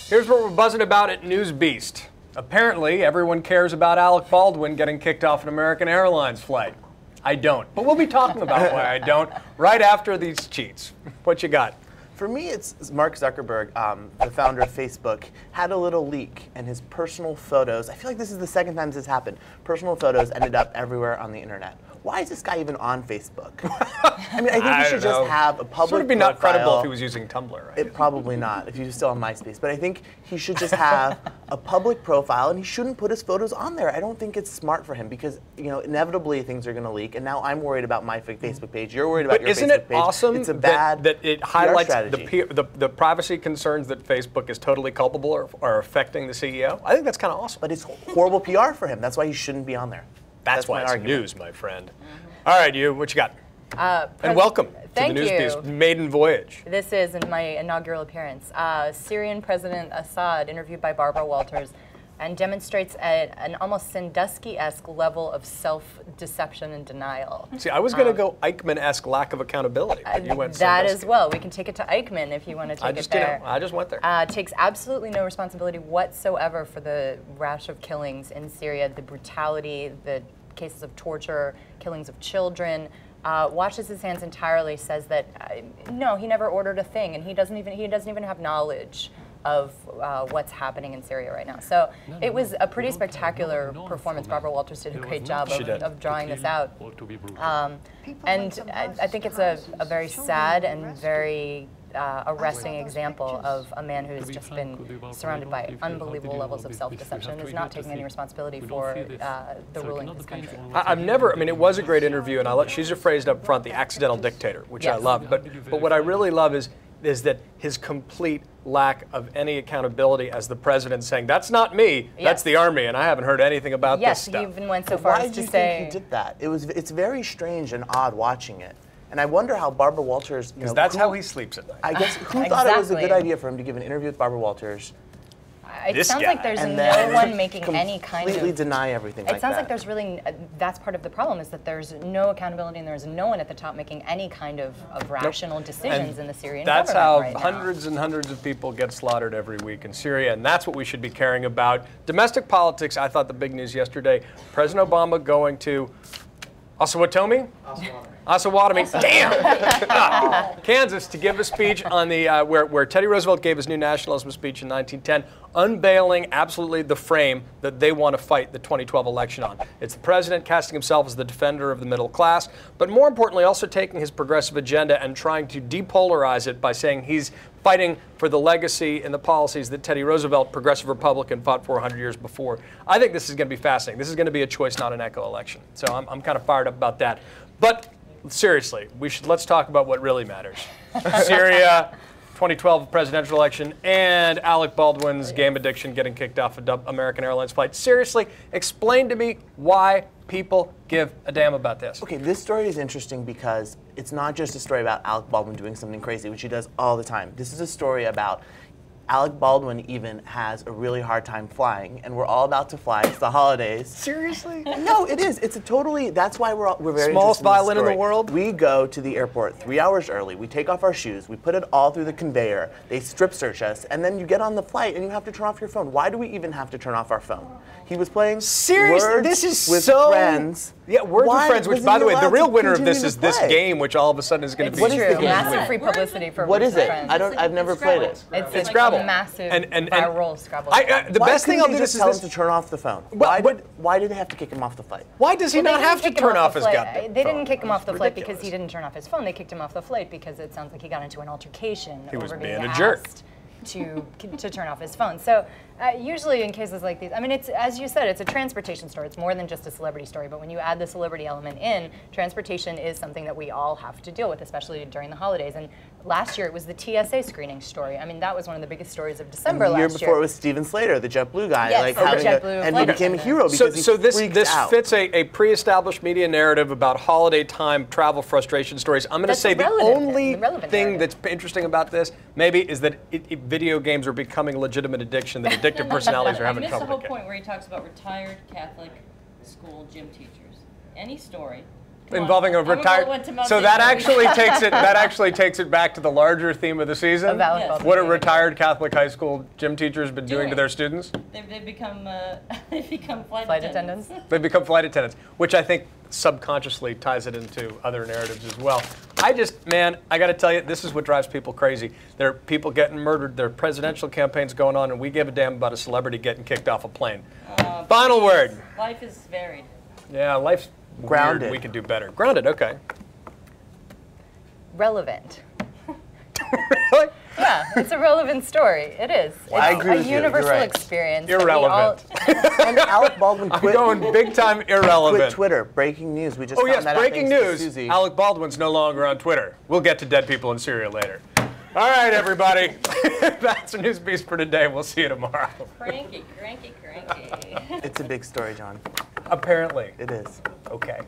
Here's what we're buzzing about at NewsBeast. Apparently, everyone cares about Alec Baldwin getting kicked off an American Airlines flight. I don't. But we'll be talking about why I don't right after these cheats. What you got? For me, it's Mark Zuckerberg, the founder of Facebook, had a little leak, and his personal photos, I feel like this is the second time this has happened, personal photos ended up everywhere on the internet. Why is this guy even on Facebook? I mean, I think he should just have a public Sort of be not profile. credible if he was using Tumblr, right? Probably not, if he was still on MySpace. But I think he should just have a public profile, and he shouldn't put his photos on there. I don't think it's smart for him because, you know, inevitably things are going to leak. And now I'm worried about my Facebook page. You're worried about your Facebook page. Isn't it awesome it's a bad that it highlights strategy. the privacy concerns that Facebook is totally culpable or are affecting the CEO? I think that's kind of awesome. But it's horrible PR for him. That's why he shouldn't be on there. That's why my it's argument. news, my friend. All right, you, what you got? And welcome to the NewsBeast maiden voyage. This is my inaugural appearance. Syrian President Assad interviewed by Barbara Walters and demonstrates an almost Sandusky-esque level of self-deception and denial. See, I was going to go Eichmann-esque lack of accountability, but you went that Sandusky. as well. We can take it to Eichmann if you want to take it there. I just went there. Takes absolutely no responsibility whatsoever for the rash of killings in Syria, the brutality, the cases of torture, killings of children. Washes his hands entirely. Says that no, he never ordered a thing, and he doesn't even have knowledge of what's happening in Syria right now. So it was a pretty spectacular performance. Barbara Walters did a great job of drawing this out. And I think it's a very sad and very arresting example of a man who's just been surrounded by unbelievable levels of self-deception and is not taking any responsibility for the ruling of this country. I've never, I mean, it was a great interview, and she's phrased up front, the accidental dictator, which I love. But what I really love is that his complete lack of any accountability as the president saying, that's not me, that's the army, and I haven't heard anything about this stuff. Yes, he even went so far as to say... Why do you think he did that? It's very strange and odd watching it. And I wonder how Barbara Walters... Because that's how he sleeps at night. I guess, who thought it was a good idea for him to give an interview with Barbara Walters? It sounds like there's no one making any kind of... completely deny everything like that. It sounds like there's really... That's part of the problem, is that there's no accountability and there's no one at the top making any kind of rational decisions in the Syrian government right now. That's how hundreds and hundreds of people get slaughtered every week in Syria, and that's what we should be caring about. Domestic politics, I thought the big news yesterday, President Obama going to Osawatomie? Osawatomie, damn! Kansas, to give a speech on the where Teddy Roosevelt gave his new nationalism speech in 1910, unveiling absolutely the frame that they want to fight the 2012 election on. It's the president casting himself as the defender of the middle class, but more importantly also taking his progressive agenda and trying to depolarize it by saying he's fighting for the legacy and the policies that Teddy Roosevelt, progressive Republican, fought for 100 years before. I think this is going to be fascinating. This is going to be a choice, not an echo election. So I'm kind of fired up about that. But seriously, let's talk about what really matters. Syria, 2012 presidential election, and Alec Baldwin's game addiction getting kicked off an American Airlines flight. Seriously, explain to me why people give a damn about this. Okay, this story is interesting because it's not just a story about Alec Baldwin doing something crazy, which he does all the time. This is a story about Alec Baldwin even has a really hard time flying, and we're all about to fly. It's the holidays. Seriously? No, it is. It's a totally, that's why we're very smallest interested violin in in the world? We go to the airport 3 hours early, we take off our shoes, we put it all through the conveyor, they strip search us, and then you get on the flight and you have to turn off your phone. Why do we even have to turn off our phone? He was playing Words this is with so Friends. Yeah, Words with Friends, which, by the way, the real winner of this is this game, which all of a sudden is going to be... It's true. Massive free publicity for What Words is with it? Friends. I've never played it. It's like Scrabble. A massive viral Scrabble. The best thing I'll do is tell him to turn off the phone. Why did they have to kick him off the flight? Why does he not have to turn off his goddamn phone? They didn't kick him off the flight because he didn't turn off his phone. They kicked him off the flight because it sounds like he got into an altercation over being asked to turn off his phone. So usually in cases like these, I mean, it's, as you said, it's a transportation story. It's more than just a celebrity story. But when you add the celebrity element in, transportation is something that we all have to deal with, especially during the holidays. And last year it was the TSA screening story. I mean, that was one of the biggest stories of December last year. The year before it was Steven Slater, the JetBlue guy, yes, and he became a hero because so this fits a pre-established media narrative about holiday time travel frustration stories. I'm going to say the only thing that's interesting about this maybe is that video games are becoming a legitimate addiction that addictive personalities are having trouble with. This is the whole point where he talks about retired Catholic school gym teachers. Any story involving a retired. So that actually takes it back to the larger theme of the season. Of Alec Baldwin. What a retired Catholic high school gym teacher has been doing to their students. They've become flight attendants. They've become flight attendants, which I think subconsciously ties it into other narratives as well. I got to tell you, this is what drives people crazy. There are people getting murdered. There are presidential campaigns going on, and we give a damn about a celebrity getting kicked off a plane. Final word. Life is varied. Yeah, life's Grounded. weird. We can do better. Grounded, okay. Relevant. Really? Yeah, it's a relevant story. It is. It's I agree with a you. You're universal right. experience. that we Irrelevant. And Alec Baldwin I'm quit, going big time quit irrelevant. Twitter. Breaking news. We just Oh found yes, that out breaking thanks to news. Susie. Alec Baldwin's no longer on Twitter. We'll get to dead people in Syria later. All right, everybody. That's the NewsBeast for today. We'll see you tomorrow. Cranky, cranky, cranky. It's a big story, John. Apparently. It is. Okay.